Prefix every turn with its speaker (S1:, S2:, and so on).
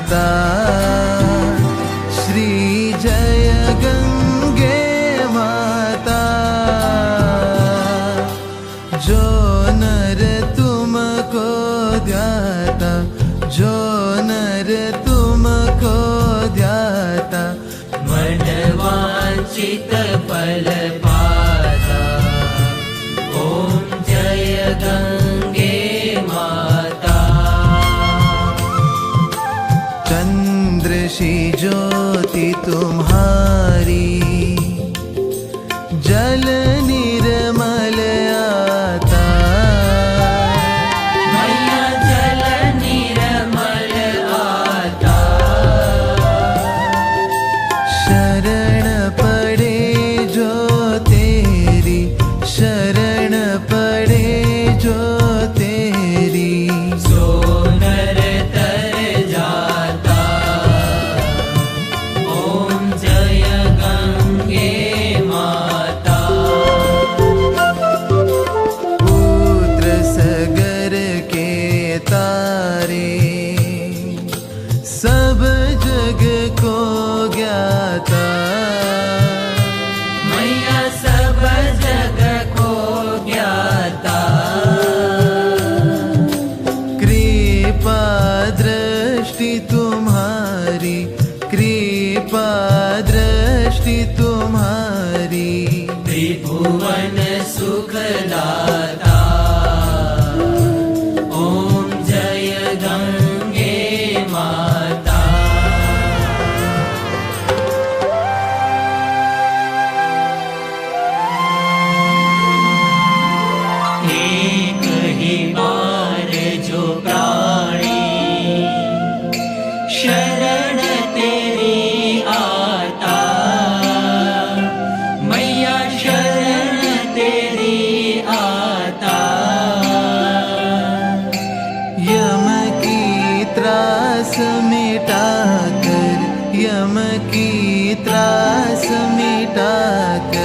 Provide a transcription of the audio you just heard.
S1: माता श्री जय गंगे माता। जो नर तुमको ध्याता, जो नर तुमको ध्याता,
S2: मन वांछित फल पाता। ओम जय गंगे माता।
S1: चंद्र सी ज्योति तुम्हारी, जल निर्मल आता।
S2: मैया जल निर्मल आता।
S1: शरण पड़े जो तेरी, शरण पड़े जो तेरी,
S2: सो नर तर जाता। ओम जय गंगे माता।
S1: पुत्र सगर के तारे, सब जग को ज्ञाता।
S2: मैया सब जग को ज्ञाता।
S1: कृपा दृष्टि तुम्हारी, कृपा दृष्टि तुम्हारी,
S2: त्रिभुवन सुखदाता। ओम जय गंगे माता। एक ही बार जो प्राणी शरण तेरी आता। मैया शरण तेरी आता।
S1: यम की त्रास मिटा कर, यम की त्रास मिटा कर,